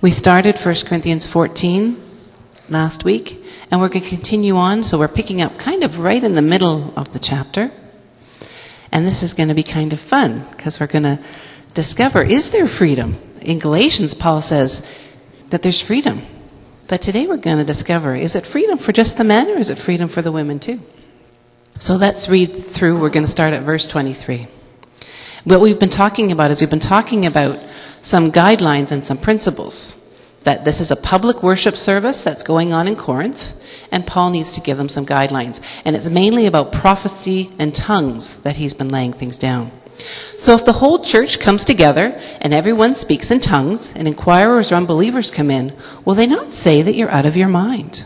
We started 1 Corinthians 14 last week, and we're going to continue on, so we're picking up kind of right in the middle of the chapter. And this is going to be kind of fun, because we're going to discover, is there freedom? In Galatians, Paul says that there's freedom. But today we're going to discover, is it freedom for just the men, or is it freedom for the women too? So let's read through. We're going to start at verse 23. What we've been talking about is we've been talking about some guidelines and some principles. That this is a public worship service that's going on in Corinth, and Paul needs to give them some guidelines. And it's mainly about prophecy and tongues that he's been laying things down. So if the whole church comes together and everyone speaks in tongues and inquirers or unbelievers come in, will they not say that you're out of your mind?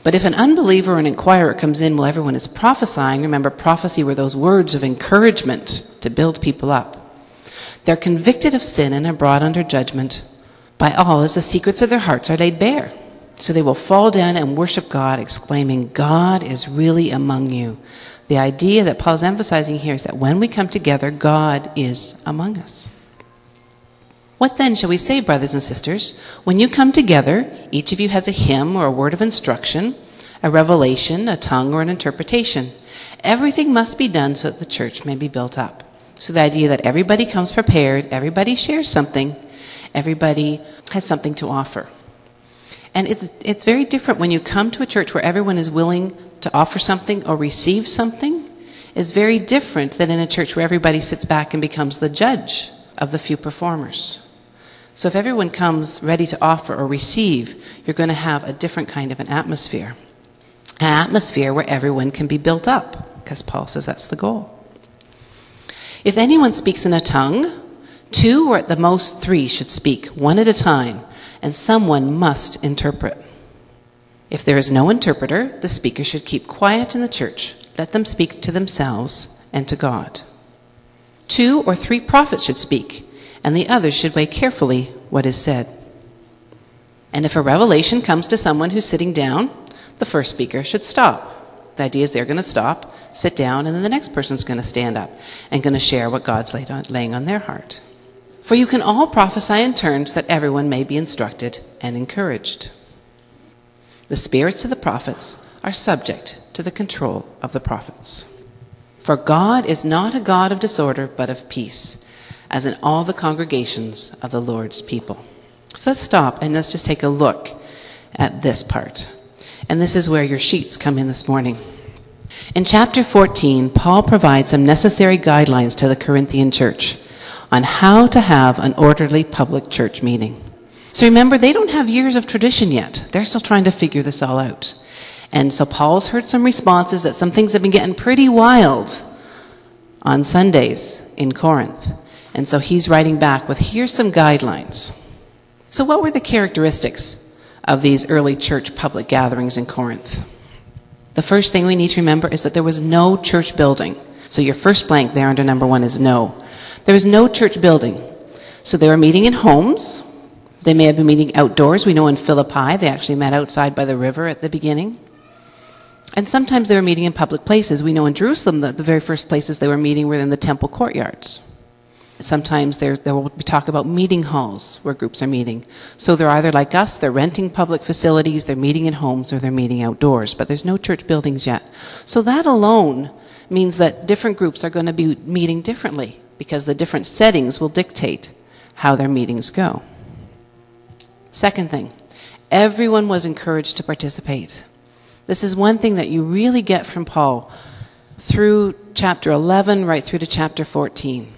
But if an unbeliever or an inquirer comes in while everyone is prophesying, remember prophecy were those words of encouragement to build people up. They're convicted of sin and are brought under judgment by all as the secrets of their hearts are laid bare. So they will fall down and worship God, exclaiming, God is really among you. The idea that Paul's emphasizing here is that when we come together, God is among us. What then shall we say, brothers and sisters? When you come together, each of you has a hymn or a word of instruction, a revelation, a tongue, or an interpretation. Everything must be done so that the church may be built up. So the idea that everybody comes prepared, everybody shares something, everybody has something to offer. And it's very different when you come to a church where everyone is willing to offer something or receive something. It's very different than in a church where everybody sits back and becomes the judge of the few performers. So if everyone comes ready to offer or receive, you're going to have a different kind of an atmosphere. An atmosphere where everyone can be built up, because Paul says that's the goal. If anyone speaks in a tongue, 2 or at the most 3 should speak, one at a time, and someone must interpret. If there is no interpreter, the speaker should keep quiet in the church. Let them speak to themselves and to God. 2 or 3 prophets should speak, and the others should weigh carefully what is said. And if a revelation comes to someone who's sitting down, the first speaker should stop. The idea is they're going to stop, sit down, and then the next person's going to stand up and going to share what God's laying on their heart. For you can all prophesy in turns that everyone may be instructed and encouraged. The spirits of the prophets are subject to the control of the prophets. For God is not a God of disorder, but of peace, as in all the congregations of the Lord's people. So let's stop and let's just take a look at this part. And this is where your sheets come in this morning. In chapter 14, Paul provides some necessary guidelines to the Corinthian church on how to have an orderly public church meeting. So remember, they don't have years of tradition yet. They're still trying to figure this all out. And so Paul's heard some responses that some things have been getting pretty wild on Sundays in Corinth. And so he's writing back with, here's some guidelines. So what were the characteristics of these early church public gatherings in Corinth? The first thing we need to remember is that there was no church building. So your first blank there under number 1 is no. There was no church building. So they were meeting in homes. They may have been meeting outdoors. We know in Philippi they actually met outside by the river at the beginning. And sometimes they were meeting in public places. We know in Jerusalem that the very first places they were meeting were in the temple courtyards. Sometimes there will be talk about meeting halls where groups are meeting. So they're either like us, they're renting public facilities, they're meeting in homes, or they're meeting outdoors. But there's no church buildings yet. So that alone means that different groups are going to be meeting differently, because the different settings will dictate how their meetings go. Second thing, everyone was encouraged to participate. This is one thing that you really get from Paul through chapter 11 right through to chapter 14.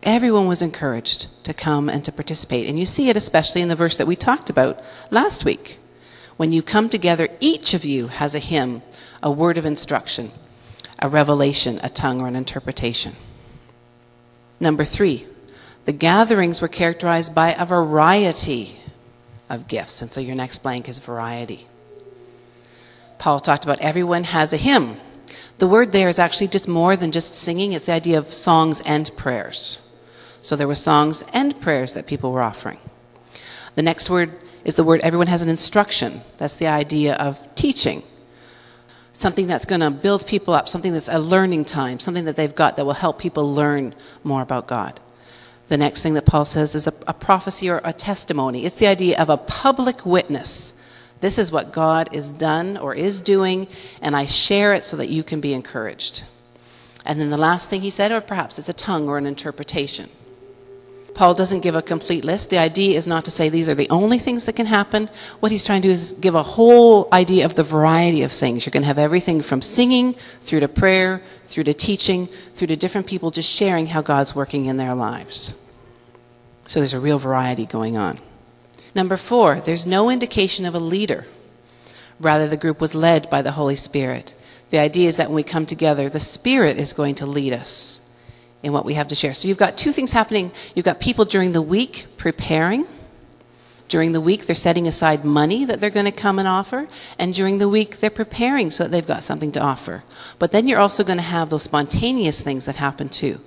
Everyone was encouraged to come and to participate. And you see it especially in the verse that we talked about last week. When you come together, each of you has a hymn, a word of instruction, a revelation, a tongue, or an interpretation. Number 3, the gatherings were characterized by a variety of gifts. And so your next blank is variety. Paul talked about everyone has a hymn. The word there is actually just more than just singing. It's the idea of songs and prayers. So there were songs and prayers that people were offering. The next word is the word everyone has an instruction. That's the idea of teaching. Something that's going to build people up, something that's a learning time, something that they've got that will help people learn more about God. The next thing that Paul says is a prophecy or a testimony. It's the idea of a public witness. This is what God is done or is doing, and I share it so that you can be encouraged. And then the last thing he said, or perhaps it's a tongue or an interpretation. Paul doesn't give a complete list. The idea is not to say these are the only things that can happen. What he's trying to do is give a whole idea of the variety of things. You're going to have everything from singing, through to prayer, through to teaching, through to different people just sharing how God's working in their lives. So there's a real variety going on. Number 4, there's no indication of a leader. Rather, the group was led by the Holy Spirit. The idea is that when we come together, the Spirit is going to lead us in what we have to share. So you've got two things happening. You've got people during the week preparing. During the week, they're setting aside money that they're going to come and offer. And during the week, they're preparing so that they've got something to offer. But then you're also going to have those spontaneous things that happen too.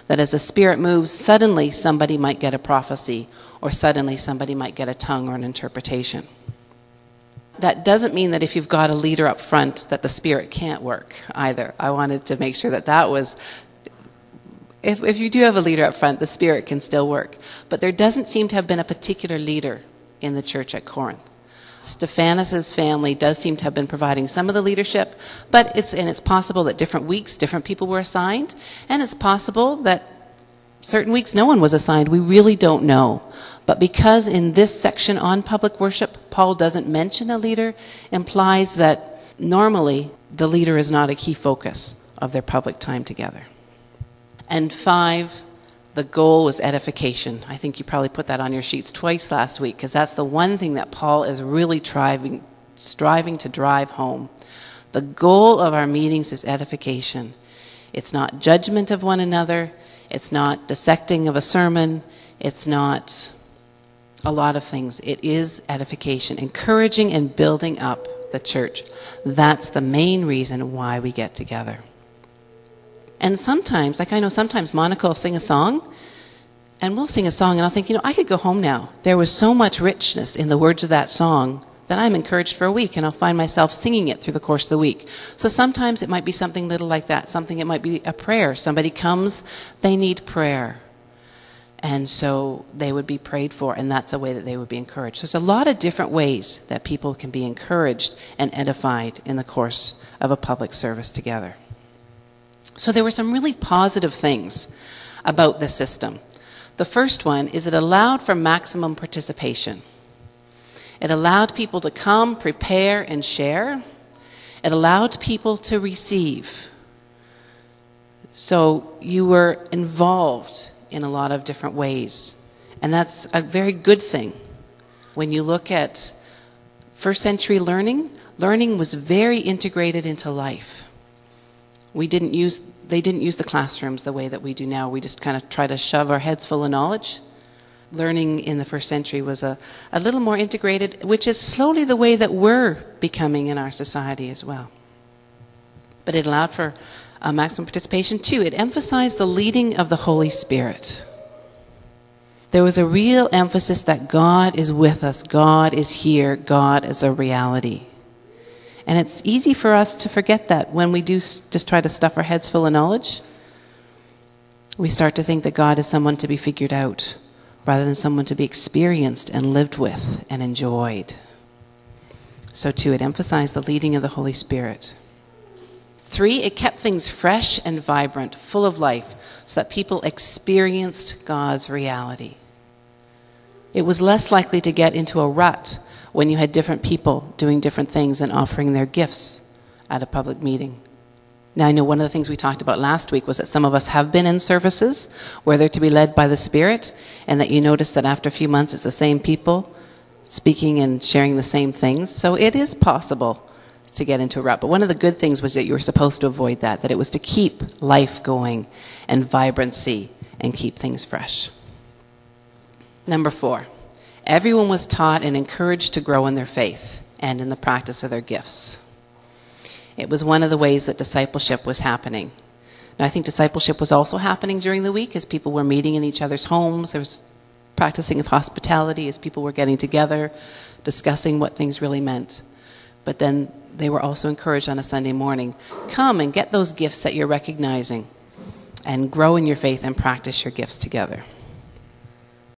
That as the Spirit moves, suddenly somebody might get a prophecy, or suddenly somebody might get a tongue or an interpretation. That doesn't mean that if you've got a leader up front that the Spirit can't work either. I wanted to make sure that was, if you do have a leader up front, the Spirit can still work. But there doesn't seem to have been a particular leader in the church at Corinth. Stephanus' family does seem to have been providing some of the leadership, but it's possible that different weeks, different people were assigned, and it's possible that certain weeks no one was assigned. We really don't know. But because in this section on public worship, Paul doesn't mention a leader, implies that normally the leader is not a key focus of their public time together. And 5, the goal was edification. I think you probably put that on your sheets twice last week, because that's the one thing that Paul is really striving to drive home. The goal of our meetings is edification. It's not judgment of one another. It's not dissecting of a sermon. It's not a lot of things. It is edification, encouraging and building up the church. That's the main reason why we get together. And sometimes, I know sometimes Monica will sing a song, and we'll sing a song, and I'll think, I could go home now. There was so much richness in the words of that song that I'm encouraged for a week, and I'll find myself singing it through the course of the week. So sometimes it might be something little like that. Something, it might be a prayer. Somebody comes, they need prayer. And so they would be prayed for, and that's a way that they would be encouraged. So there's a lot of different ways that people can be encouraged and edified in the course of a public service together. So there were some really positive things about the system. The first one is it allowed for maximum participation. It allowed people to come, prepare, and share. It allowed people to receive. So you were involved in a lot of different ways. And that's a very good thing. When you look at first century learning was very integrated into life. They didn't use the classrooms the way that we do now. We just kind of try to shove our heads full of knowledge. Learning in the first century was a little more integrated, which is slowly the way that we're becoming in our society as well. But it allowed for maximum participation too. It emphasized the leading of the Holy Spirit. There was a real emphasis that God is with us, God is here, God is a reality. And it's easy for us to forget that when we do just try to stuff our heads full of knowledge. We start to think that God is someone to be figured out rather than someone to be experienced and lived with and enjoyed. So too, it emphasized the leading of the Holy Spirit. 3, it kept things fresh and vibrant, full of life, so that people experienced God's reality. It was less likely to get into a rut when you had different people doing different things and offering their gifts at a public meeting. Now, I know one of the things we talked about last week was that some of us have been in services where they're to be led by the Spirit, and that you notice that after a few months it's the same people speaking and sharing the same things. So it is possible to get into a rut. But one of the good things was that you were supposed to avoid that it was to keep life going and vibrancy and keep things fresh. Number 4. Everyone was taught and encouraged to grow in their faith and in the practice of their gifts. It was one of the ways that discipleship was happening. Now, I think discipleship was also happening during the week as people were meeting in each other's homes. There was practicing of hospitality as people were getting together, discussing what things really meant. But then they were also encouraged on a Sunday morning, come and get those gifts that you're recognizing and grow in your faith and practice your gifts together.